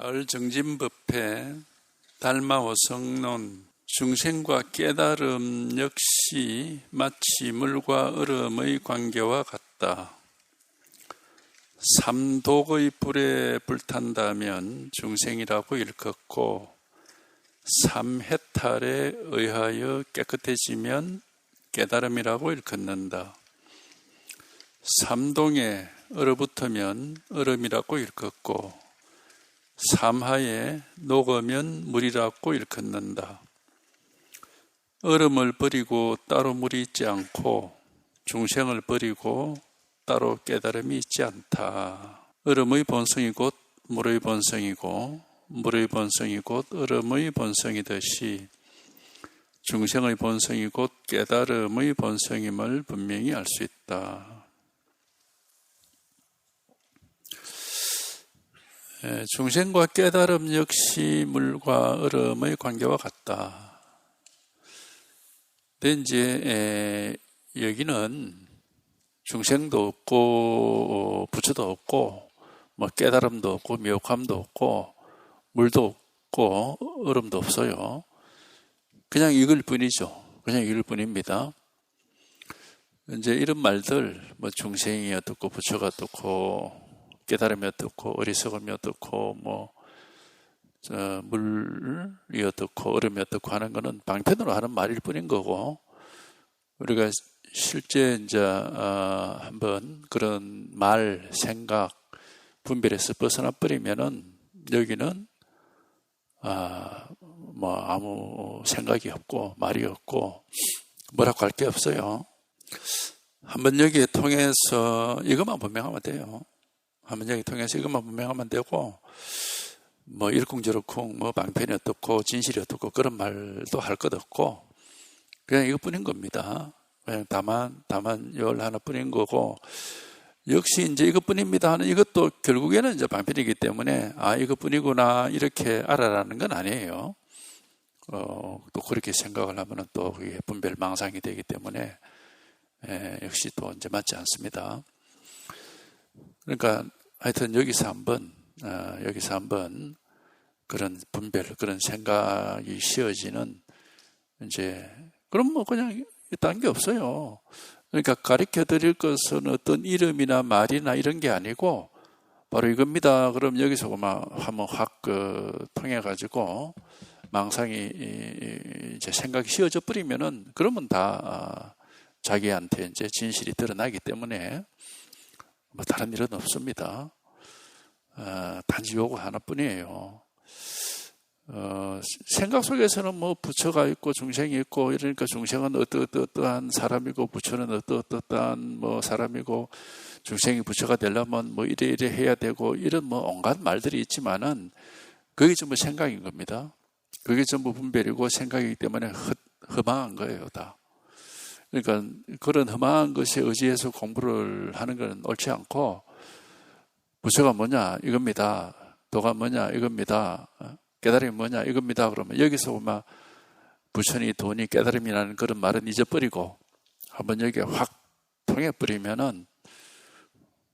가을 정진법회 달마호성론 중생과 깨달음 역시 마치 물과 얼음의 관계와 같다. 삼독의 불에 불탄다면 중생이라고 일컫고 삼해탈에 의하여 깨끗해지면 깨달음이라고 일컫는다. 삼동에 얼어붙으면 얼음이라고 일컫고 삼하에 녹으면 물이라고 일컫는다. 얼음을 버리고 따로 물이 있지 않고 중생을 버리고 따로 깨달음이 있지 않다. 얼음의 본성이 곧 물의 본성이고 물의 본성이 곧 얼음의 본성이듯이 중생의 본성이 곧 깨달음의 본성임을 분명히 알 수 있다. 중생과 깨달음 역시 물과 얼음의 관계와 같다. 근데 이제 여기는 중생도 없고 부처도 없고 뭐 깨달음도 없고 미혹함도 없고 물도 없고 얼음도 없어요. 그냥 이걸 뿐이죠. 그냥 이걸 뿐입니다. 이제 이런 말들 뭐 중생이 어떻고 부처가 어떻고 깨달음이 어떻고 어리석음이 어떻고 물이 어떻고 얼음이 어떻고 하는 거는 방편으로 하는 말일 뿐인 거고, 우리가 실제 이제 한번 그런 말, 생각, 분별에서 벗어나 버리면은 여기는 아무 생각이 없고 말이 없고 뭐라고 할 게 없어요. 한번 여기에 통해서 이것만 분명하면 돼요. 한번 여기 통해서 이것만 분명하면 되고, 뭐 일쿵저쿵 뭐 방편이 어떻고 진실이 어떻고 그런 말도 할 것 없고 그냥 이것뿐인 겁니다. 그냥 다만 열 하나뿐인 거고, 역시 이제 이것뿐입니다 하는 이것도 결국에는 이제 방편이기 때문에 이것뿐이구나 이렇게 알아라는 건 아니에요. 또 그렇게 생각을 하면은 또 그게 분별망상이 되기 때문에 역시 또 이제 맞지 않습니다. 그러니까 하여튼 여기서 한번 그런 분별, 그런 생각이 씌어지는 이제 그럼 뭐 그냥 딴 게 없어요. 그러니까 가르쳐 드릴 것은 어떤 이름이나 말이나 이런 게 아니고 바로 이겁니다. 그럼 여기서 한번 확 통해 가지고 망상이 이제 생각이 씌어져 버리면은 그러면 다 자기한테 이제 진실이 드러나기 때문에 뭐 다른 일은 없습니다. 단지 요거 하나뿐이에요. 생각 속에서는 뭐 부처가 있고 중생이 있고 이러니까 중생은 어떠한 사람이고 부처는 어떠한 뭐 사람이고 중생이 부처가 되려면 뭐 이래 해야 되고 이런 뭐 온갖 말들이 있지만은 그게 전부 생각인 겁니다. 그게 전부 분별이고 생각이기 때문에 허망한 거예요, 다. 그러니까 그런 허망한 것에 의지해서 공부를 하는 건 옳지 않고, 부처가 뭐냐 이겁니다. 도가 뭐냐 이겁니다. 깨달음이 뭐냐 이겁니다. 그러면 여기서 보면 부처니 도니 깨달음이라는 그런 말은 잊어버리고 한번 여기에 확 통해버리면은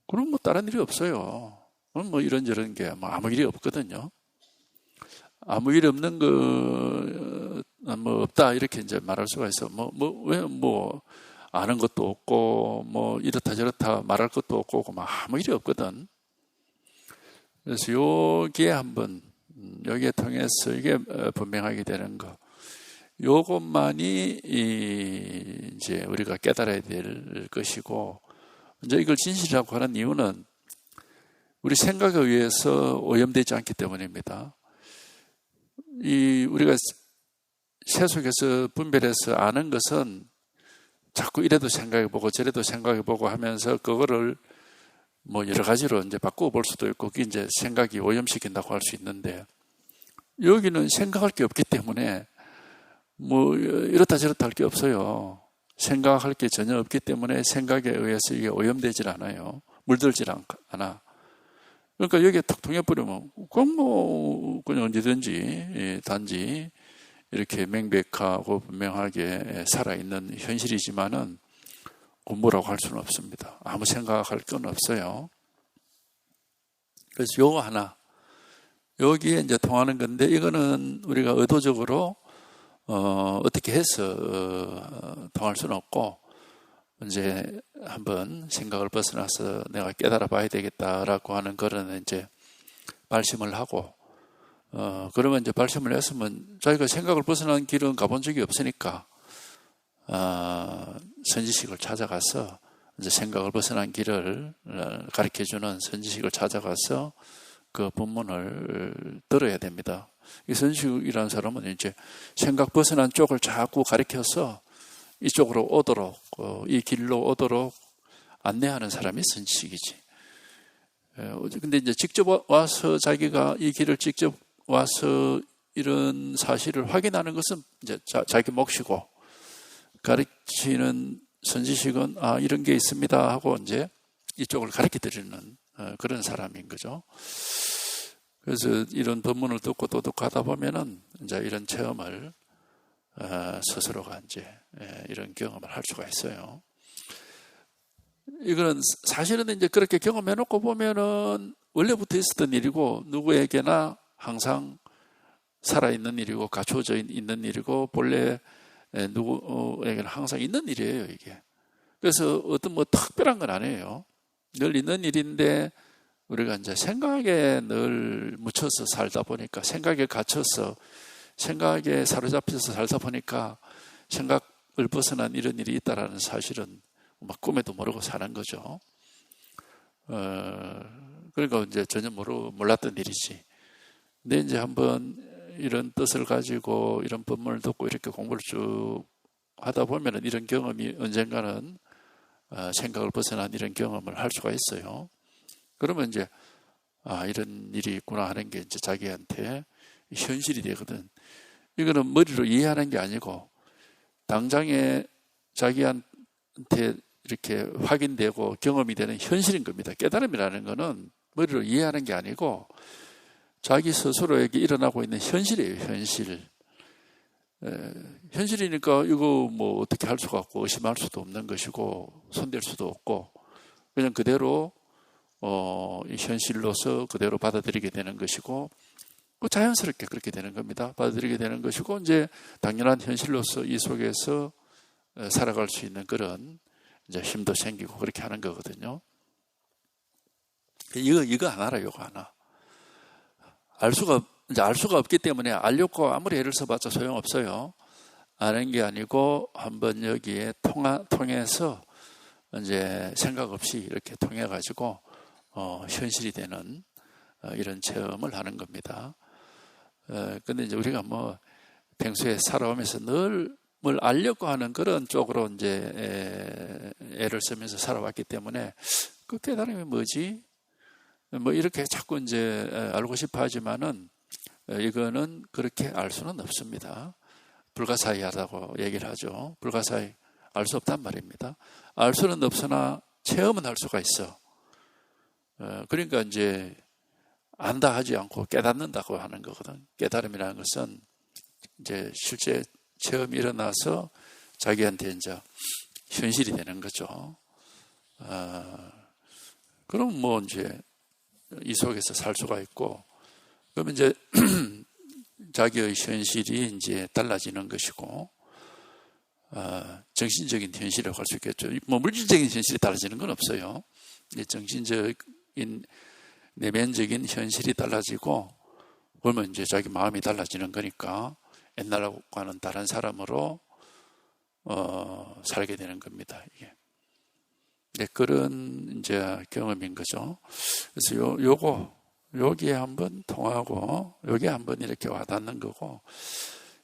그럼 뭐 다른 일이 없어요. 뭐 이런저런 게 뭐 아무 일이 없거든요. 아무 일 없는 거 뭐 없다 이렇게 이제 말할 수가 있어. 왜 아는 것도 없고 뭐 이렇다 저렇다 말할 것도 없고 뭐 아무 일이 없거든. 그래서 여기에 한번 여기에 통해서 이게 분명하게 되는 거, 요것만이 이제 우리가 깨달아야 될 것이고, 이제 이걸 진실이라고 하는 이유는 우리 생각에 의해서 오염되지 않기 때문입니다. 우리가 세속에서 분별해서 아는 것은 자꾸 이래도 생각해보고 저래도 생각해보고 하면서 그거를 뭐 여러 가지로 이제 바꾸어 볼 수도 있고 그게 이제 생각이 오염시킨다고 할 수 있는데, 여기는 생각할 게 없기 때문에 뭐 이렇다 저렇다 할 게 없어요. 생각할 게 전혀 없기 때문에 생각에 의해서 이게 오염되질 않아요. 물들질 않아. 그러니까 여기에 탁 통해버리면 그건 뭐 그냥 언제든지 단지 이렇게 명백하고 분명하게 살아있는 현실이지만은 뭐라고 할 수는 없습니다. 아무 생각할 건 없어요. 그래서 요거 하나, 여기에 이제 통하는 건데, 이거는 우리가 의도적으로 어떻게 해서 통할 수는 없고, 이제 한번 생각을 벗어나서 내가 깨달아 봐야 되겠다라고 하는 그런 이제 발심을 하고, 그러면 이제 발심을 했으면 자기가 생각을 벗어난 길은 가본 적이 없으니까, 선지식을 찾아가서 이제 생각을 벗어난 길을 가르쳐주는 선지식을 찾아가서 그 본문을 들어야 됩니다. 이 선지식이라는 사람은 이제 생각 벗어난 쪽을 자꾸 가르쳐서 이쪽으로 오도록, 이 길로 오도록 안내하는 사람이 선지식이지. 근데 이제 직접 와서 자기가 이 길을 직접 와서 이런 사실을 확인하는 것은 이제 자기 몫이고, 가르치는 선지식은 이런 게 있습니다 하고 이제 이쪽을 가르쳐 드리는 그런 사람인 거죠. 그래서 이런 본문을 듣고 또 듣고 하다 보면은 이제 이런 체험을 스스로가 이제 이런 경험을 할 수가 있어요. 이거는 사실은 이제 그렇게 경험해 놓고 보면은 원래부터 있었던 일이고, 누구에게나 항상 살아있는 일이고, 갖춰져 있는 일이고, 본래 누구에게는 항상 있는 일이에요, 이게. 그래서 어떤 뭐 특별한 건 아니에요. 늘 있는 일인데, 우리가 이제 생각에 늘 묻혀서 살다 보니까, 생각에 갇혀서, 생각에 사로잡혀서 살다 보니까, 생각을 벗어난 이런 일이 있다라는 사실은 막 꿈에도 모르고 사는 거죠. 그러니까 이제 전혀 몰랐던 일이지. 근데 이제 한번 이런 뜻을 가지고 이런 본문을 듣고 이렇게 공부를 쭉 하다 보면은 이런 경험이 언젠가는 생각을 벗어난 이런 경험을 할 수가 있어요. 그러면 이제 이런 일이 있구나 하는 게 이제 자기한테 현실이 되거든. 이거는 머리로 이해하는 게 아니고 당장에 자기한테 이렇게 확인되고 경험이 되는 현실인 겁니다. 깨달음이라는 거는 머리로 이해하는 게 아니고 자기 스스로에게 일어나고 있는 현실이에요, 현실. 현실이니까 이거 뭐 어떻게 할 수가 없고 의심할 수도 없는 것이고 손댈 수도 없고 그냥 그대로 이 현실로서 그대로 받아들이게 되는 것이고 자연스럽게 그렇게 되는 겁니다. 받아들이게 되는 것이고 이제 당연한 현실로서 이 속에서 살아갈 수 있는 그런 이제 힘도 생기고 그렇게 하는 거거든요. 이거 하나라, 이거 하나. 알 수가 없기 때문에 알려고 아무리 애를 써봤자 소용없어요. 아는 게 아니고 한번 여기에 통해서 이제 생각 없이 이렇게 통해가지고 현실이 되는 이런 체험을 하는 겁니다. 근데 이제 우리가 뭐 평소에 살아오면서 늘 뭘 알려고 하는 그런 쪽으로 이제 애를 쓰면서 살아왔기 때문에 그 깨달음이 뭐지? 뭐 이렇게 자꾸 이제 알고 싶어 하지만은 이거는 그렇게 알 수는 없습니다. 불가사의하다고 얘기를 하죠. 불가사의, 알 수 없단 말입니다. 알 수는 없으나 체험은 할 수가 있어. 그러니까 이제 안다 하지 않고 깨닫는다고 하는 거거든. 깨달음이라는 것은 이제 실제 체험이 일어나서 자기한테 이제 현실이 되는 거죠. 그럼 뭐 이제 이 속에서 살 수가 있고, 그러면 이제 자기의 현실이 이제 달라지는 것이고, 정신적인 현실이라고 할 수 있겠죠. 뭐 물질적인 현실이 달라지는 건 없어요. 정신적인 내면적인 현실이 달라지고, 그러면 이제 자기 마음이 달라지는 거니까 옛날과는 다른 사람으로 살게 되는 겁니다. 이게. 네, 그런 이제 경험인 거죠. 그래서 여기에 한번 통하고, 여기에 한번 이렇게 와닿는 거고,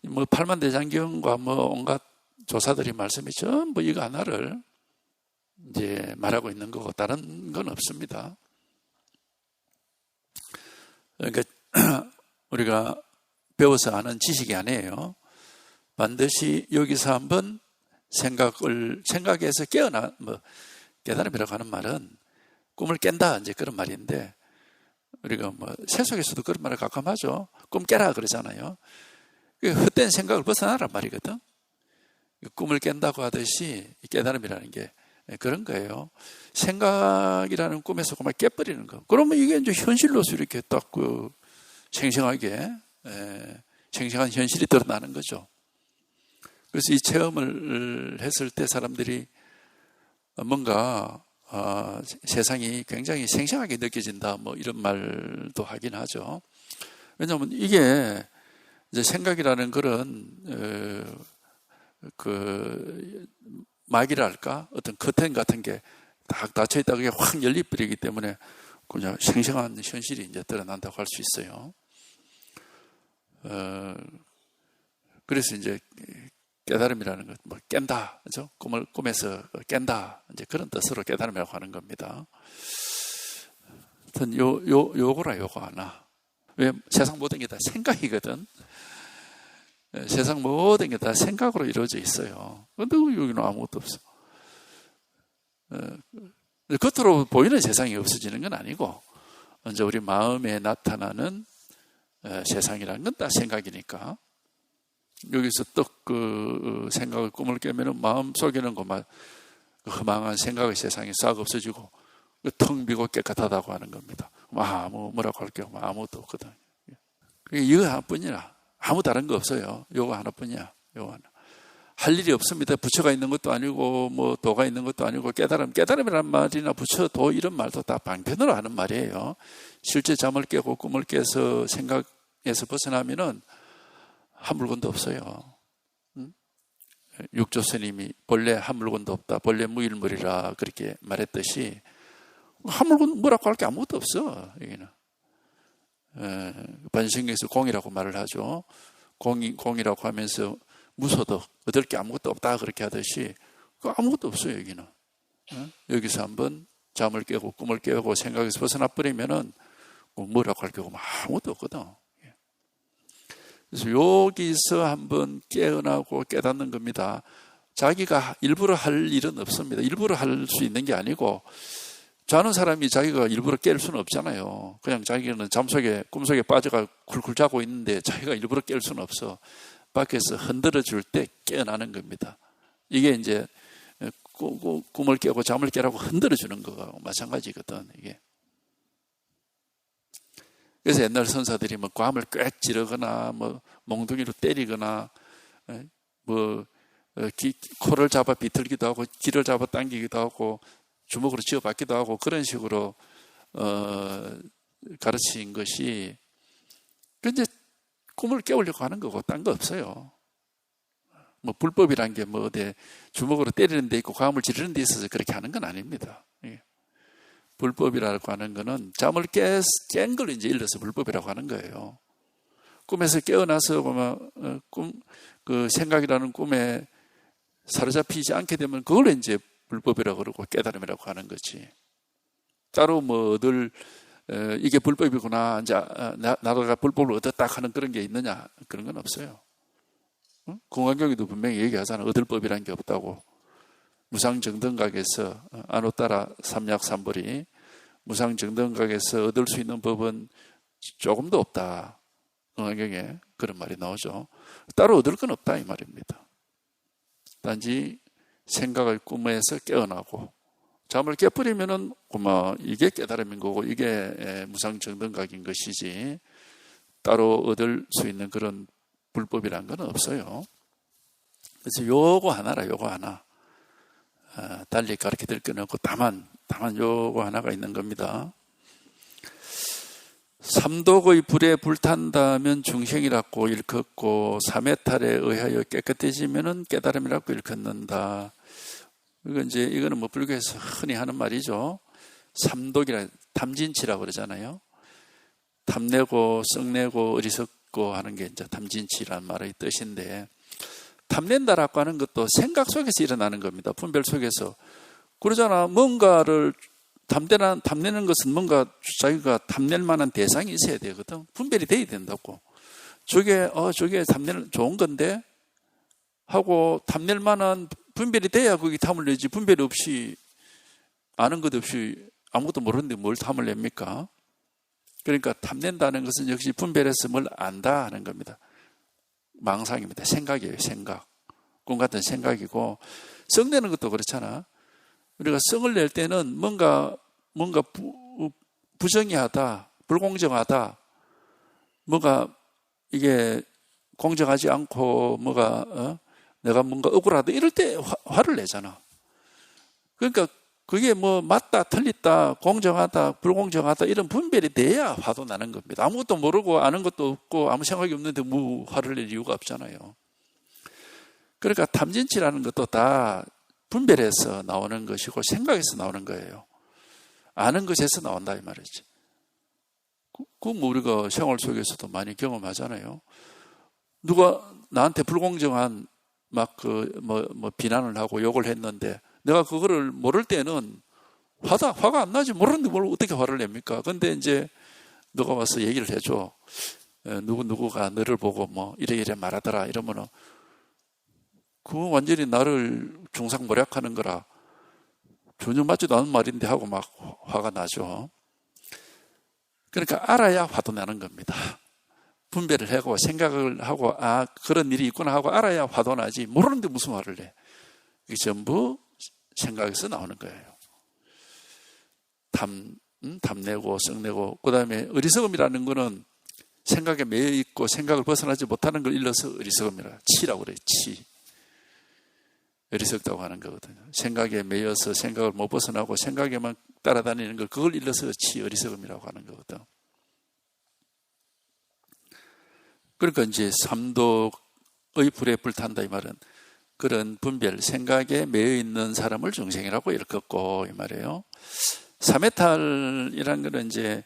뭐 팔만대장경과 뭐 온갖 조사들이 말씀이 전부 이거 하나를 이제 말하고 있는 거고, 다른 건 없습니다. 그러니까 우리가 배워서 아는 지식이 아니에요. 반드시 여기서 한번 생각에서 깨달음이라고 하는 말은 꿈을 깬다, 이제 그런 말인데, 우리가 뭐 세속에서도 그런 말을 가끔 하죠. 꿈 깨라 그러잖아요. 헛된 생각을 벗어나란 말이거든. 꿈을 깬다고 하듯이 깨달음이라는 게 그런 거예요. 생각이라는 꿈에서 그만 깨버리는 거. 그러면 이게 이제 현실로서 이렇게 딱 생생한 현실이 드러나는 거죠. 그래서 이 체험을 했을 때 사람들이 뭔가 세상이 굉장히 생생하게 느껴진다, 뭐 이런 말도 하긴 하죠. 왜냐하면 이게 이제 생각이라는 그런 막이랄까, 어떤 커튼 같은 게 딱 닫혀 있다가 그게 확 열려버리기 때문에 그냥 생생한 현실이 이제 드러난다고 할 수 있어요. 그래서 이제 깨달음이라는 것, 뭐 깬다, 그죠? 꿈에서 깬다, 이제 그런 뜻으로 깨달음이라고 하는 겁니다. 하여튼 요거라 요거 하나. 왜 세상 모든 게 다 생각이거든. 세상 모든 게 다 생각으로 이루어져 있어요. 근데 여기는 아무것도 없어. 겉으로 보이는 세상이 없어지는 건 아니고, 이제 우리 마음에 나타나는 세상이라는 건 다 생각이니까. 여기서 떡 생각을 꿈을 깨면은 마음 속에는 허망한 생각의 세상이 싹 없어지고 텅 비고 깨끗하다고 하는 겁니다. 뭐라고 할게요? 아무것도 없거든. 이거 하나뿐이라. 아무 다른 거 없어요. 요거 하나뿐이야. 요거 하나. 할 일이 없습니다. 부처가 있는 것도 아니고 뭐 도가 있는 것도 아니고 깨달음이란 말이나 부처, 도 이런 말도 다 방편으로 하는 말이에요. 실제 잠을 깨고 꿈을 깨서 생각에서 벗어나면은 한 물건도 없어요. 육조 스님이 본래 한 물건도 없다, 본래 무일물이라 그렇게 말했듯이 한 물건 뭐라고 할 게 아무것도 없어. 여기는 반성경에서 공이라고 말을 하죠. 공이라고 하면서 무소득, 얻을 게 아무것도 없다 그렇게 하듯이 아무것도 없어요. 여기는 여기서 한번 잠을 깨고 꿈을 깨고 생각에서 벗어나 버리면은 뭐라고 할 게 아무것도 없거든. 그래서 여기서 한번 깨어나고 깨닫는 겁니다. 자기가 일부러 할 일은 없습니다. 일부러 할 수 있는 게 아니고, 자는 사람이 자기가 일부러 깰 수는 없잖아요. 그냥 자기는 꿈속에 빠져가 굴굴 자고 있는데 자기가 일부러 깰 수는 없어. 밖에서 흔들어 줄 때 깨어나는 겁니다. 이게 이제 꿈을 깨고 잠을 깨라고 흔들어 주는 거하고 마찬가지거든, 이게. 그래서 옛날 선사들이 뭐 괌을 꽥 찌르거나 뭐 몽둥이로 때리거나 코를 잡아 비틀기도 하고 귀를 잡아 당기기도 하고 주먹으로 쥐어받기도 하고 그런 식으로 가르친 것이 이제 꿈을 깨우려고 하는 거고 딴 거 없어요. 뭐 불법이란 게 뭐 어디 주먹으로 때리는 데 있고 괌을 찌르는 데 있어서 그렇게 하는 건 아닙니다. 불법이라고 하는 거는 잠을 깬 걸 이제 일러서 불법이라고 하는 거예요. 꿈에서 깨어나서 그 생각이라는 꿈에 사로잡히지 않게 되면 그걸 이제 불법이라고 그러고 깨달음이라고 하는 거지. 따로 이게 불법이구나, 이제 나도가 불법을 얻었다 하는 그런 게 있느냐, 그런 건 없어요. 공안경에도 분명히 얘기하잖아. 얻을 법이란 게 없다고. 무상정등각에서 안오따라 삼약삼벌이 무상정등각에서 얻을 수 있는 법은 조금도 없다. 공안경에 그런 말이 나오죠. 따로 얻을 건 없다 이 말입니다. 단지 생각을 꿈에서 깨어나고 잠을 깨버리면은 이게 깨달음인 거고 이게 무상정등각인 것이지 따로 얻을 수 있는 그런 불법이란 건 없어요. 그래서 요거 하나라, 요거 하나. 달리 가르쳐 드릴 건 없고 다만 요거 하나가 있는 겁니다. 삼독의 불에 불탄다면 중생이라고 일컫고 삼해탈에 의하여 깨끗해지면은 깨달음이라고 일컫는다. 이거는 뭐 불교에서 흔히 하는 말이죠. 삼독이라 탐진치라고 그러잖아요. 탐내고 썩내고 어리석고 하는 게 이제 탐진치라는 말의 뜻인데, 탐낸다라고 하는 것도 생각 속에서 일어나는 겁니다. 분별 속에서. 그러잖아. 뭔가를 탐내는 것은 뭔가 자기가 탐낼 만한 대상이 있어야 되거든. 분별이 돼야 된다고. 저게 탐내는 좋은 건데 하고 탐낼 만한 분별이 돼야 거기 탐을 내지. 분별이 없이 아는 것 없이 아무것도 모르는데 뭘 탐을 냅니까? 그러니까 탐낸다는 것은 역시 분별해서 뭘 안다 하는 겁니다. 망상입니다. 생각이에요. 생각. 꿈 같은 생각이고, 썩내는 것도 그렇잖아. 우리가 썩을 낼 때는 뭔가 부정의하다, 불공정하다, 뭐가 이게 공정하지 않고 내가 뭔가 억울하다 이럴 때 화를 내잖아. 그러니까 그게 뭐 맞다, 틀리다, 공정하다, 불공정하다 이런 분별이 돼야 화도 나는 겁니다. 아무것도 모르고 아는 것도 없고 아무 생각이 없는데 뭐 화를 낼 이유가 없잖아요. 그러니까 탐진치라는 것도 다 분별해서 나오는 것이고 생각에서 나오는 거예요. 아는 것에서 나온다 이 말이지. 뭐 우리가 생활 속에서도 많이 경험하잖아요. 누가 나한테 불공정한 비난을 하고 욕을 했는데 내가 그거를 모를 때는 화가 안 나지. 모르는데 뭘 어떻게 화를 냅니까? 근데 이제 누가 와서 얘기를 해줘. 누구가 너를 보고 뭐 이래 말하더라. 이러면은 그거 완전히 나를 중상모략하는 거라. 전혀 맞지도 않은 말인데 하고 막 화가 나죠. 그러니까 알아야 화도 나는 겁니다. 분별을 하고 생각을 하고 그런 일이 있구나 하고 알아야 화도 나지. 모르는데 무슨 화를 내. 이게 전부 생각에서 나오는 거예요. 탐내고 썩내고 그다음에 어리석음이라는 거는 생각에 매여 있고 생각을 벗어나지 못하는 걸 일러서 어리석음이라 치라고 그래요. 치. 어리석다고 하는 거거든요. 생각에 매여서 생각을 못 벗어나고 생각에만 따라다니는 걸 그걸 일러서 어리석음이라고 하는 거거든. 그러니까 이제 삼독의 불에 불탄다 이 말은 그런 분별, 생각에 매여 있는 사람을 중생이라고 일컫고 이 말이에요. 삼해탈이란 거는 이제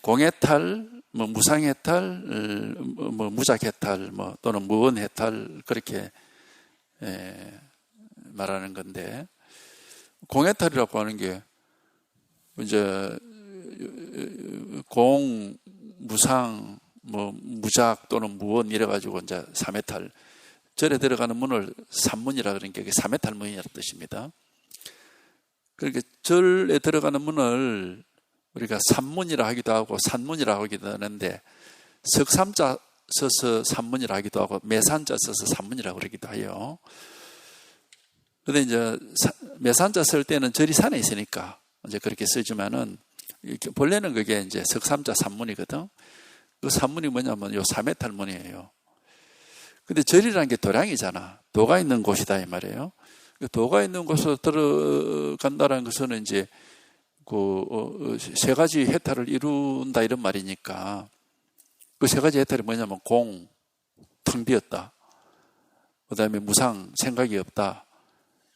공해탈, 무상해탈, 무작해탈, 또는 무언해탈 그렇게 말하는 건데 공해탈이라고 하는 게 이제 공, 무상, 무작 또는 무언 이래가지고 이제 삼해탈 절에 들어가는 문을 산문이라 그러니까 이게 삼해탈문이라는 뜻입니다. 그러니까 절에 들어가는 문을 우리가 산문이라 하기도 하고 산문이라 하기도 하는데 석삼자 써서 산문이라 하기도 하고 매산자 써서 산문이라고 그러기도 해요. 그런데 이제 매산자 쓸 때는 절이 산에 있으니까 이제 그렇게 쓰지만은 본래는 그게 이제 석삼자 산문이거든. 그 산문이 뭐냐면 요 삼해탈문이에요. 근데 절이라는 게 도량이잖아. 도가 있는 곳이다 이 말이에요. 도가 있는 곳으로 들어간다는 것은 이제 세 가지 해탈을 이룬다 이런 말이니까 그 세 가지 해탈이 뭐냐면 공, 텅 비었다. 그 다음에 무상, 생각이 없다.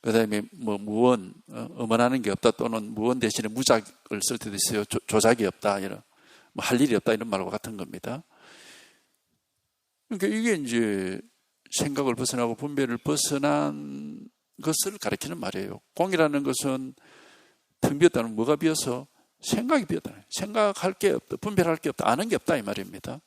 그 다음에 무언, 엄언하는 게 없다. 또는 무언 대신에 무작을 쓸 때도 있어요. 조작이 없다. 이런 할 일이 없다 이런 말과 같은 겁니다. 그러니까 이게 이제 생각을 벗어나고 분별을 벗어난 것을 가리키는 말이에요. 공이라는 것은 텅 비었다는 뭐가 비어서 생각이 비었다. 생각할 게 없다. 분별할 게 없다. 아는 게 없다 이 말입니다.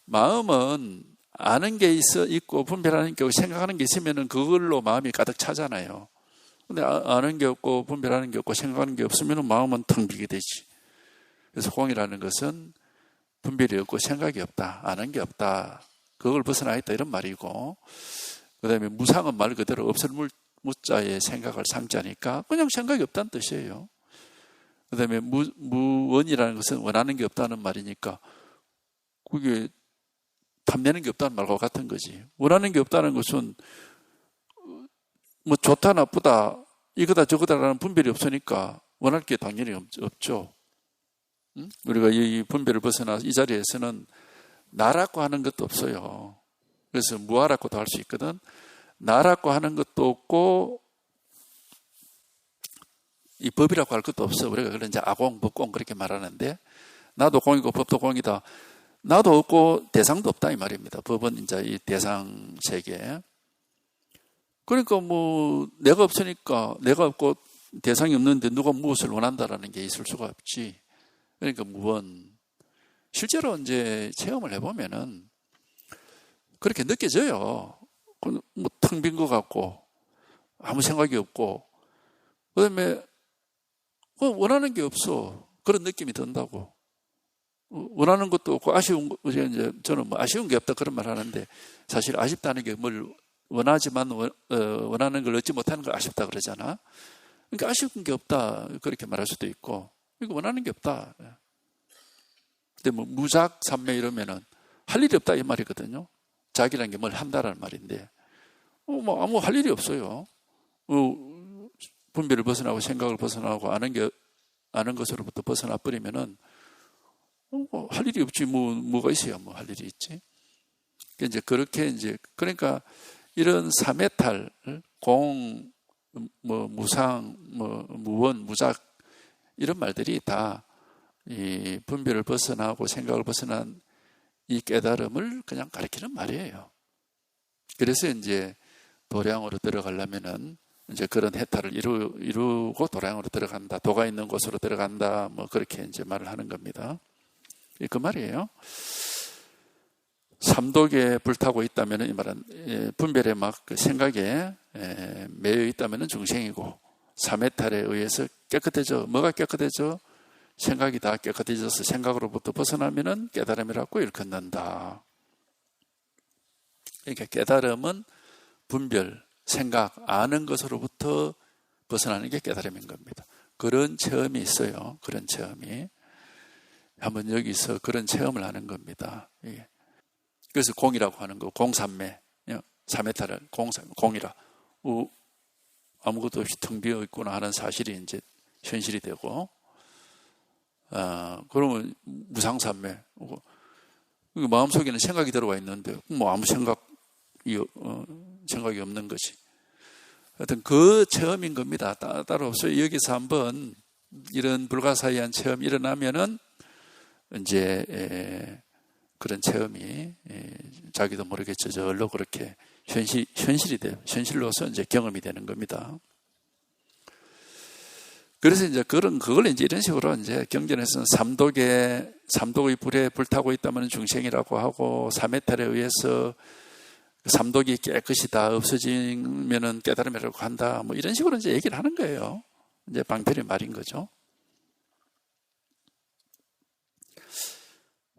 마음은 아는 게 있고 분별하는 게 없고 생각하는 게 있으면 그걸로 마음이 가득 차잖아요. 근데 아는 게 없고 분별하는 게 없고 생각하는 게 없으면 마음은 텅 비게 되지. 그래서 공이라는 것은 분별이 없고 생각이 없다. 아는 게 없다. 그걸 벗어나 있다 이런 말이고 그 다음에 무상은 말 그대로 없을 무자의 생각을 상자니까 그냥 생각이 없다는 뜻이에요. 그 다음에 무원이라는 것은 원하는 게 없다는 말이니까 그게 탐내는 게 없다는 말과 같은 거지. 원하는 게 없다는 것은 좋다 나쁘다 이거다 저거다라는 분별이 없으니까 원할 게 당연히 없죠. 우리가 이 분별을 벗어나 이 자리에서는 나라고 하는 것도 없어요. 그래서 무아라고도 할 수 있거든. 나라고 하는 것도 없고 이 법이라고 할 것도 없어. 우리가 그런 이제 아공, 법공 그렇게 말하는데 나도 공이고 법도 공이다. 나도 없고 대상도 없다 이 말입니다. 법은 이제 이 대상 세계. 그러니까 내가 없으니까 내가 없고 대상이 없는데 누가 무엇을 원한다라는 게 있을 수가 없지. 그러니까 무언. 실제로 이제 체험을 해보면은 그렇게 느껴져요. 텅 빈 것 같고 아무 생각이 없고 그다음에 원하는 게 없어. 그런 느낌이 든다고. 원하는 것도 없고 아쉬운 거, 이제 저는 아쉬운 게 없다 그런 말 하는데 사실 아쉽다는 게 뭘 원하지만 원하는 걸 얻지 못하는 걸 아쉽다 그러잖아. 그러니까 아쉬운 게 없다 그렇게 말할 수도 있고 이거 원하는 게 없다. 근데 뭐 무작 삼매 이러면은 할 일이 없다 이 말이거든요. 자기라는 게 뭘 한다라는 말인데, 뭐 아무 할 일이 없어요. 분별을 벗어나고 생각을 벗어나고 아는 것으로부터 벗어나 버리면은 할 일이 없지. 뭐가 있어야 뭐 할 일이 있지. 이제 그렇게 이제 그러니까 이런 삼해탈, 공, 무상, 무원, 무작 이런 말들이 다 이 분별을 벗어나고 생각을 벗어난 이 깨달음을 그냥 가리키는 말이에요. 그래서 이제 도량으로 들어가려면은 이제 그런 해탈을 이루고 도량으로 들어간다, 도가 있는 곳으로 들어간다, 뭐 그렇게 이제 말을 하는 겁니다. 그 말이에요. 삼독에 불타고 있다면 이 말은 분별에 막 그 생각에 매여 있다면 중생이고, 삼해탈에 의해서 깨끗해져. 뭐가 깨끗해져? 생각이 다 깨끗해져서 생각으로부터 벗어나면은 깨달음이라고 일컫는다. 그러니까 깨달음은 분별, 생각, 아는 것으로부터 벗어나는 게 깨달음인 겁니다. 그런 체험이 있어요. 그런 체험이. 한번 여기서 그런 체험을 하는 겁니다. 그래서 공이라고 하는 거, 공삼매, 삼해탈을 공이라. 아무것도 없이 텅 비어 있구나 하는 사실이 이제 현실이 되고, 그러면 무상삼매. 마음속에는 생각이 들어와 있는데, 뭐 아무 생각이 없는 것이. 하여튼 그 체험인 겁니다. 따로 없어요. 여기서 한번 이런 불가사의한 체험이 일어나면은, 이제, 그런 체험이 자기도 모르게 저절로 그렇게 현실이 돼요. 현실로서 이제 경험이 되는 겁니다. 그래서 이제 그걸 이제 이런 식으로 이제 경전에서는 삼독의 불에 불타고 있다면 중생이라고 하고, 삼해탈에 의해서 삼독이 깨끗이 다 없어지면은 깨달음이라고 한다. 뭐 이런 식으로 이제 얘기를 하는 거예요. 이제 방편의 말인 거죠.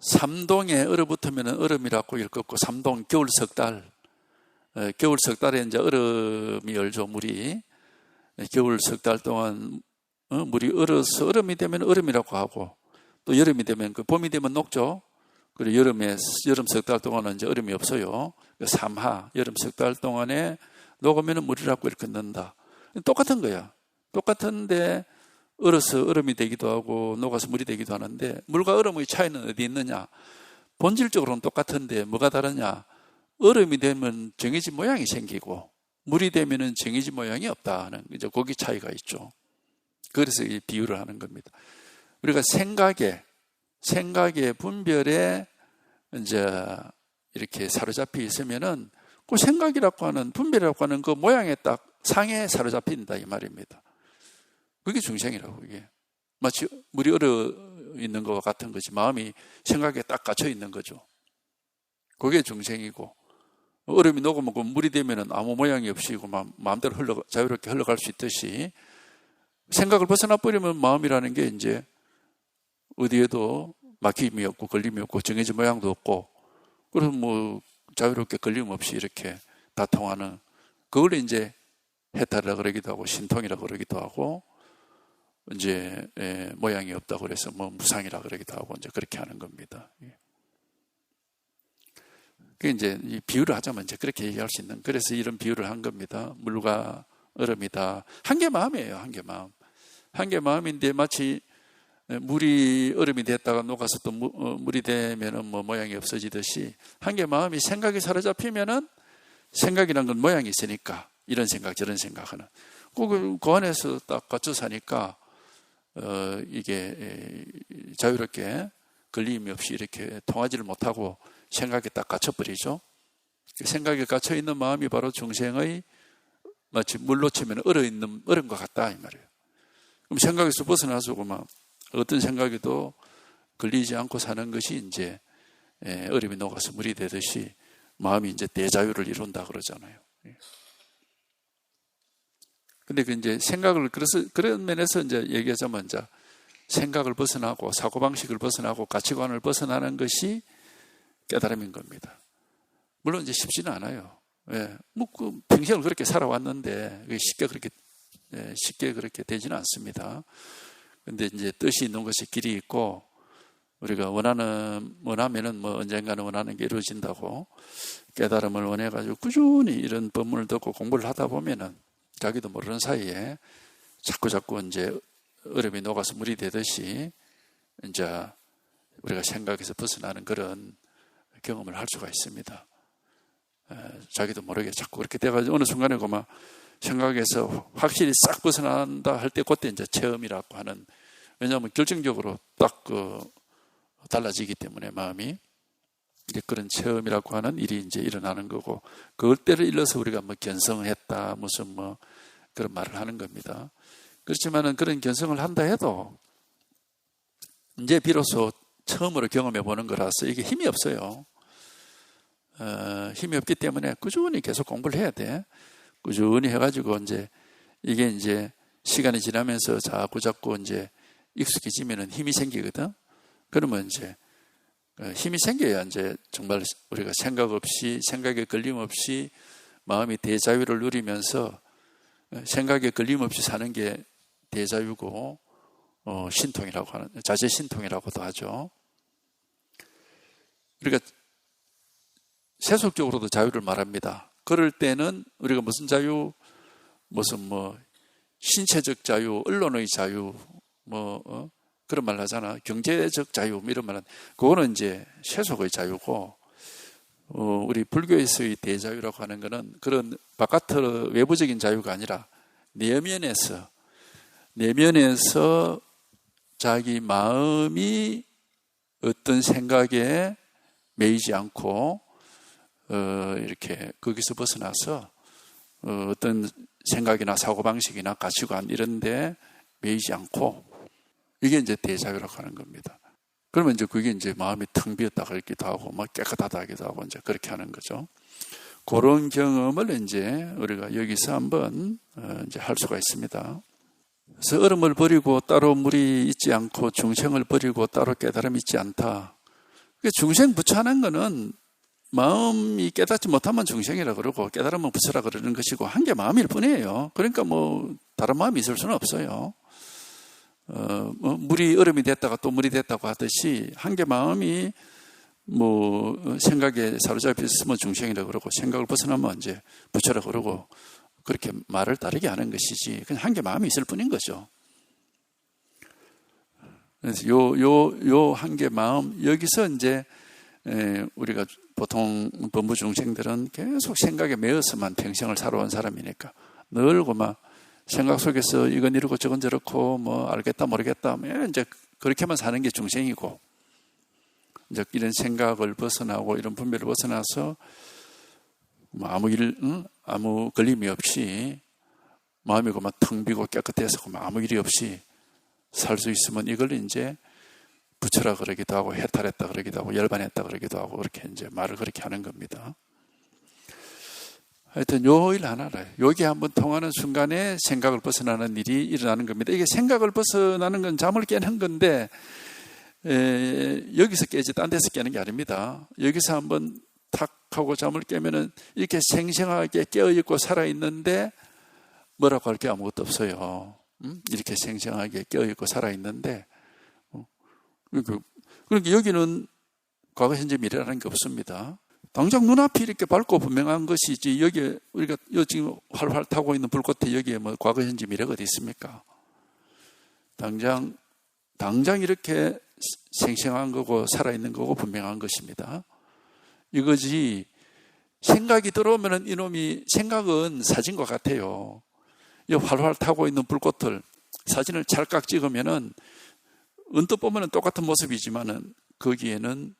삼동에 얼어붙으면 얼음이라고 일컫고, 삼동 겨울 석 달, 겨울 석 달에 이제 얼음이 얼죠. 물이 겨울 석 달 동안 물이 얼어서 얼음이 되면 얼음이라고 하고, 또 여름이 되면 봄이 되면 녹죠. 그리고 여름 석 달 동안은 이제 얼음이 없어요. 삼하 여름 석 달 동안에 녹으면 물이라고 일컫는다. 똑같은 거야. 똑같은데 얼어서 얼음이 되기도 하고 녹아서 물이 되기도 하는데, 물과 얼음의 차이는 어디 있느냐? 본질적으로는 똑같은데 뭐가 다르냐? 얼음이 되면 정해진 모양이 생기고, 물이 되면은 정해진 모양이 없다는 이제 거기 차이가 있죠. 그래서 이 비유를 하는 겁니다. 우리가 생각의 분별에 이제 이렇게 사로잡혀 있으면은 그 생각이라고 하는, 분별이라고 하는 그 모양에 딱 상에 사로잡힌다 이 말입니다. 그게 중생이라고. 이게 마치 물이 얼어 있는 것과 같은 거지. 마음이 생각에 딱 갇혀 있는 거죠. 그게 중생이고, 얼음이 녹으면 그 물이 되면은 아무 모양이 없이 마음대로 자유롭게 흘러갈 수 있듯이, 생각을 벗어나 버리면 마음이라는 게 이제 어디에도 막힘이 없고 걸림이 없고 정해진 모양도 없고, 그럼 뭐 자유롭게 걸림 없이 이렇게 다 통하는, 그걸 이제 해탈이라 그러기도 하고 신통이라 그러기도 하고, 이제 모양이 없다고 그래서 뭐 무상이라 그러기도 하고 이제 그렇게 하는 겁니다. 그 이제 이 비유를 하자면 이제 그렇게 얘기할 수 있는, 그래서 이런 비유를 한 겁니다. 물과 얼음이다. 한 개 마음이에요. 한 개 마음. 한 개 마음인데 마치 물이 얼음이 됐다가 녹아서 또 물이 되면은 뭐 모양이 없어지듯이, 한 개 마음이 생각이 사로잡히면은, 생각이란 건 모양이 있으니까 이런 생각 저런 생각하는 그 안에서 딱 갇혀 사니까 이게 자유롭게 걸림이 없이 이렇게 통하지를 못하고 생각에 딱 갇혀버리죠. 생각에 갇혀있는 마음이 바로 중생의 마치 물로 치면 얼어있는 얼음과 같다 이 말이에요. 그럼 생각에서 벗어나서 어떤 생각에도 걸리지 않고 사는 것이 이제 얼음이 녹아서 물이 되듯이 마음이 이제 대자유를 이룬다 그러잖아요. 근데 그 이제 생각을, 그래서 그런 면에서 이제 얘기하자면 이제 생각을 벗어나고 사고방식을 벗어나고 가치관을 벗어나는 것이 깨달음인 겁니다. 물론 이제 쉽지는 않아요. 뭐 그 평생을 그렇게 살아왔는데 쉽게 그렇게 되지는 않습니다. 근데 이제 뜻이 있는 것이 길이 있고, 우리가 원하면은 뭐 언젠가는 원하는 게 이루어진다고 깨달음을 원해가지고 꾸준히 이런 법문을 듣고 공부를 하다 보면은 자기도 모르는 사이에 자꾸 이제 얼음이 녹아서 물이 되듯이 이제 우리가 생각에서 벗어나는 그런 경험을 할 수가 있습니다. 자기도 모르게 자꾸 그렇게 돼가지고 어느 순간에 그만 생각에서 확실히 싹 벗어난다 할 때 그때 이제 체험이라고 하는, 왜냐하면 결정적으로 딱 달라지기 때문에 마음이 이제 그런 체험이라고 하는 일이 이제 일어나는 거고, 그걸 때를 일러서 우리가 뭐 견성을 했다 무슨 뭐 그런 말을 하는 겁니다. 그렇지만은 그런 견성을 한다 해도 이제 비로소 처음으로 경험해 보는 거라서 이게 힘이 없어요. 힘이 없기 때문에 꾸준히 계속 공부를 해야 돼. 꾸준히 해가지고 이제 이게 이제 시간이 지나면서 자꾸 이제 익숙해지면은 힘이 생기거든. 그러면 이제 힘이 생겨야 이제 정말 우리가 생각에 걸림 없이 마음이 대자유를 누리면서 생각에 걸림 없이 사는 게 대자유고 신통이라고 하는, 자제 신통이라고도 하죠. 그러니까 세속적으로도 자유를 말합니다. 그럴 때는 우리가 무슨 자유, 무슨 뭐 신체적 자유, 언론의 자유, 그런 말 하잖아. 경제적 자유, 이런 말은 그거는 이제 세속의 자유고, 우리 불교에서의 대자유라고 하는 거는 그런 바깥으로 외부적인 자유가 아니라 내면에서 자기 마음이 어떤 생각에 매이지 않고 이렇게 거기서 벗어나서 어떤 생각이나 사고방식이나 가치관 이런 데 매이지 않고, 이게 이제 대자유라고 하는 겁니다. 그러면 이제 그게 이제 마음이 텅 비었다 그러기도 하고 막 깨끗하다 하기도 하고 이제 그렇게 하는 거죠. 그런 경험을 이제 우리가 여기서 한번 이제 할 수가 있습니다. 그래서 얼음을 버리고 따로 물이 있지 않고 중생을 버리고 따로 깨달음이 있지 않다. 중생 부처하는 거는 마음이 깨닫지 못하면 중생이라 그러고 깨달으면 부처라 그러는 것이고 한 개 마음일 뿐이에요. 그러니까 뭐 다른 마음이 있을 수는 없어요. 물이 얼음이 됐다가 또 물이 됐다고 하듯이 한 개 마음이 뭐 생각에 사로잡혀 있으면 중생이라 그러고 생각을 벗어나면 이제 부처라 그러고 그렇게 말을 다르게 하는 것이지 그냥 한 개 마음이 있을 뿐인 거죠. 그래서 요 한 개 마음, 여기서 이제 우리가 보통 범부 중생들은 계속 생각에 매여서만 평생을 살아온 사람이니까 늘 그만 생각 속에서 이건 이렇고 저건 저렇고 뭐 알겠다 모르겠다 이제 그렇게만 사는 게 중생이고, 이제 이런 생각을 벗어나고 이런 분별을 벗어나서 뭐 아무 걸림이 없이 마음이 그만 텅 비고 깨끗해서 그만 아무 일이 없이 살 수 있으면 이걸 이제 부처라 그러기도 하고 해탈했다 그러기도 하고 열반했다 그러기도 하고 그렇게 이제 말을 그렇게 하는 겁니다. 하여튼 요 일 하나를 여기 한번 통하는 순간에 생각을 벗어나는 일이 일어나는 겁니다. 이게 생각을 벗어나는 건 잠을 깨는 건데 여기서 깨지 딴 데서 깨는 게 아닙니다. 여기서 한번 탁 하고 잠을 깨면은 이렇게 생생하게 깨어있고 살아있는데 뭐라고 할 게 아무것도 없어요. 이렇게 생생하게 깨어있고 살아있는데 그러니까 여기는 과거 현재 미래라는 게 없습니다. 당장 눈앞이 이렇게 밝고 분명한 것이지 여기 우리가 지금 활활 타고 있는 불꽃에 여기에 뭐 과거 현재 미래가 어디 있습니까? 당장 이렇게 생생한 거고 살아있는 거고 분명한 것입니다. 이거지 생각이 들어오면은 이놈이 생각은 사진과 같아요. 이 활활 타고 있는 불꽃을 사진을 찰칵 찍으면은 언뜻 보면은 똑같은 모습이지만은 거기에는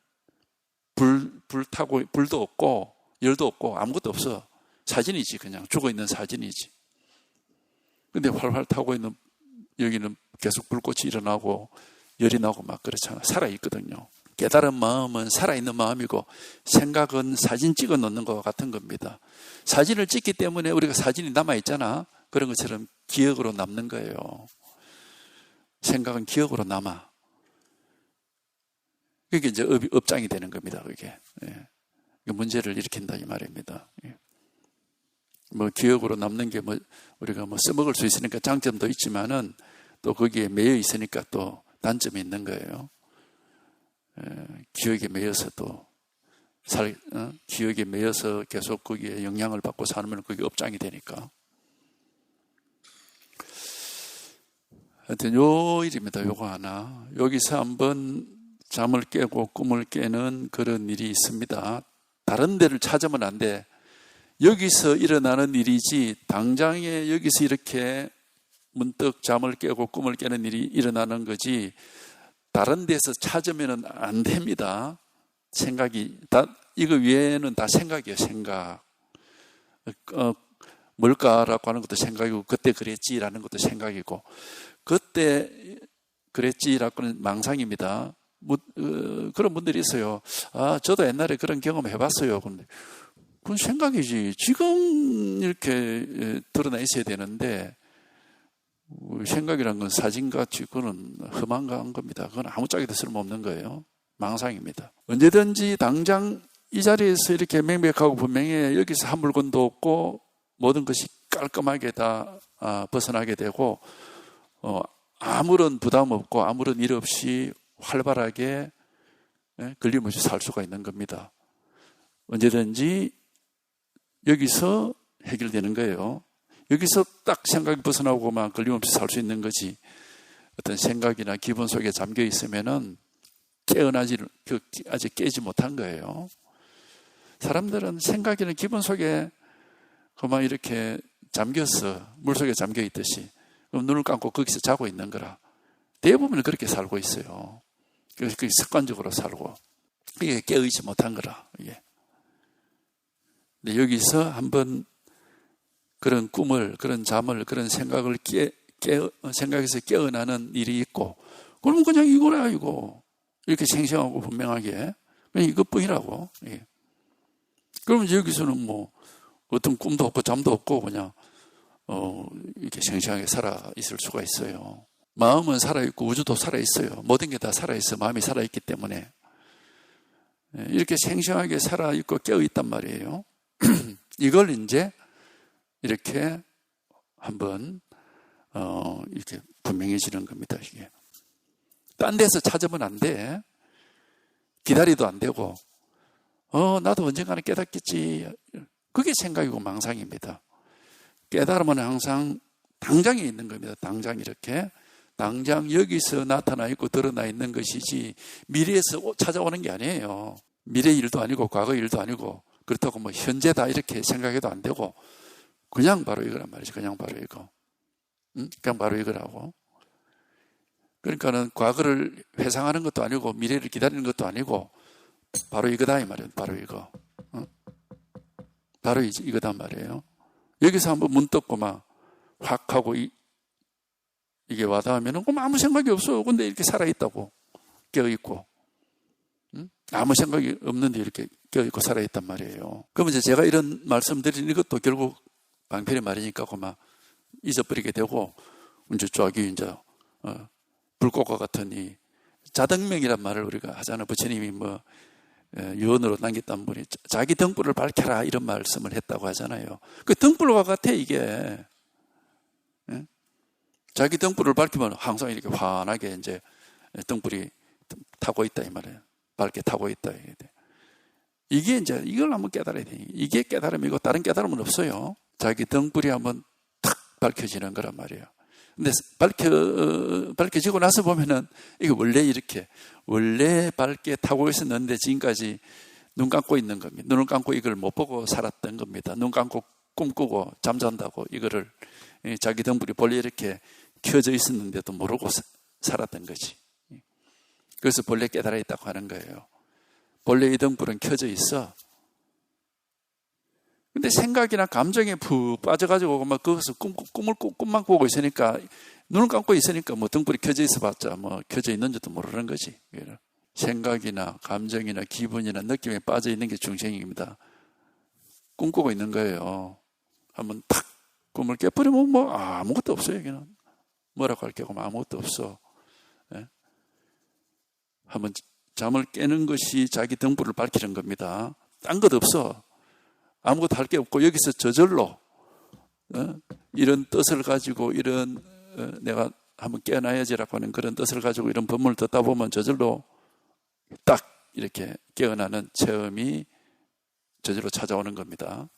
불도 없고 열도 없고 아무것도 없어. 사진이지, 그냥 죽어 있는 사진이지. 근데 활활 타고 있는 여기는 계속 불꽃이 일어나고 열이 나고 막 그렇잖아. 살아있거든요. 깨달은 마음은 살아있는 마음이고 생각은 사진 찍어 놓는 것과 같은 겁니다. 사진을 찍기 때문에 우리가 사진이 남아있잖아. 그런 것처럼 기억으로 남는 거예요. 생각은 기억으로 남아. 그게 이제 업장이 되는 겁니다. 그게 문제를 일으킨다 이 말입니다. 뭐 기억으로 남는 게 뭐 우리가 뭐 써먹을 수 있으니까 장점도 있지만은 또 거기에 매여 있으니까 또 단점이 있는 거예요. 기억에 매여서도 기억에 매여서 계속 거기에 영향을 받고 살면 그게 업장이 되니까. 하여튼 요 일입니다. 요거 하나. 여기서 한번 잠을 깨고 꿈을 깨는 그런 일이 있습니다. 다른 데를 찾으면 안 돼. 여기서 일어나는 일이지 당장에 여기서 이렇게 문득 잠을 깨고 꿈을 깨는 일이 일어나는 거지 다른 데서 찾으면 안 됩니다. 생각이 이거 위에는 다 생각이에요. 생각. 뭘까라고 하는 것도 생각이고 그때 그랬지라는 것도 생각이고 그때 그랬지라고는 망상입니다. 그런 분들이 있어요. 저도 옛날에 그런 경험 해봤어요. 근데 그건 생각이지. 지금 이렇게 드러나 있어야 되는데 생각이란 건 사진같이 그거는 험한 겁니다. 그건 아무짝에도 쓸모없는 거예요. 망상입니다. 언제든지 당장 이 자리에서 이렇게 명백하고 분명해 여기서 한 물건도 없고 모든 것이 깔끔하게 다 벗어나게 되고 아무런 부담 없고 아무런 일 없이 활발하게 걸림없이 살 수가 있는 겁니다. 언제든지 여기서 해결되는 거예요. 여기서 딱 생각이 벗어나고만 걸림없이 살 수 있는 거지. 어떤 생각이나 기분 속에 잠겨 있으면은 아직 깨지 못한 거예요. 사람들은 생각이나 기분 속에 그만 이렇게 잠겼어. 물속에 잠겨 있듯이. 그럼 눈을 감고 거기서 자고 있는 거라. 대부분 그렇게 살고 있어요. 그래서 그게 습관적으로 살고. 이게 깨어있지 못한 거라. 이게. 근데 여기서 한번 그런 꿈을, 그런 잠을, 그런 생각을 생각에서 깨어나는 일이 있고, 그러면 그냥 이거라, 이거. 이렇게 생생하고 분명하게. 그냥 이것뿐이라고. 예. 그러면 여기서는 뭐, 어떤 꿈도 없고 잠도 없고 그냥, 이렇게 생생하게 살아 있을 수가 있어요. 마음은 살아있고 우주도 살아있어요. 모든 게 다 살아있어. 마음이 살아있기 때문에. 이렇게 생생하게 살아있고 깨어있단 말이에요. 이걸 이제 이렇게 한번 이렇게 분명해지는 겁니다. 이게 딴 데서 찾으면 안 돼. 기다리도 안 되고 나도 언젠가는 깨닫겠지. 그게 생각이고 망상입니다. 깨달음은 항상 당장에 있는 겁니다. 당장 이렇게 당장 여기서 나타나 있고 드러나 있는 것이지 미래에서 찾아오는 게 아니에요. 미래 일도 아니고 과거 일도 아니고 그렇다고 뭐 현재다 이렇게 생각해도 안 되고 그냥 바로 이거란 말이죠. 그냥 바로 이거. 그냥 바로 이거라고. 그러니까는 과거를 회상하는 것도 아니고 미래를 기다리는 것도 아니고 바로 이거다 이 말이에요. 바로 이거. 바로 이거단 말이에요. 여기서 한번 문 떴고 막 확 하고 이게 와닿으면 아무 생각이 없어요. 근데 이렇게 살아있다고. 깨어있고. 아무 생각이 없는데 이렇게 깨어있고 살아있단 말이에요. 그러면 이제 제가 이런 말씀드리는 것도 결국 방편의 말이니까 막 잊어버리게 되고 이제 저기 이제 불꽃과 같은 이 자등명이란 말을 우리가 하잖아요. 부처님이 뭐 유언으로 남겼던 분이 자기 등불을 밝혀라 이런 말씀을 했다고 하잖아요. 그 등불과 같아 이게. 자기 등불을 밝히면 항상 이렇게 환하게 이제 등불이 타고 있다 이 말이에요. 밝게 타고 있다. 이게 이제 이걸 한번 깨달아야 돼. 이게 깨달음이고 다른 깨달음은 없어요. 자기 등불이 한번 탁 밝혀지는 거란 말이에요. 근데 밝혀지고 나서 보면은 이게 원래 밝게 타고 있었는데 지금까지 눈 감고 있는 겁니다. 눈을 감고 이걸 못 보고 살았던 겁니다. 눈 감고 꿈꾸고 잠잔다고 이거를 자기 등불이 본래 이렇게 켜져 있었는데도 모르고 살았던 거지. 그래서 본래 깨달아 있다고 하는 거예요. 본래 이 등불은 켜져 있어. 근데 생각이나 감정에 푹 빠져가지고 막 거기서 꿈만 꾸고 있으니까 눈을 감고 있으니까 뭐 등불이 켜져 있어봤자 뭐 켜져 있는지도 모르는 거지. 생각이나 감정이나 기분이나 느낌에 빠져 있는 게 중생입니다. 꿈꾸고 있는 거예요. 한번 탁 꿈을 깨버리면 뭐 아무것도 없어요. 여기는 뭐라고 할 게 아무것도 없어. 예? 한번 잠을 깨는 것이 자기 등불을 밝히는 겁니다. 딴 것 없어. 아무것도 할 게 없고 여기서 저절로 이런 뜻을 가지고 이런 내가 한번 깨어나야지라고 하는 그런 뜻을 가지고 이런 법문을 듣다 보면 저절로 딱 이렇게 깨어나는 체험이 저절로 찾아오는 겁니다.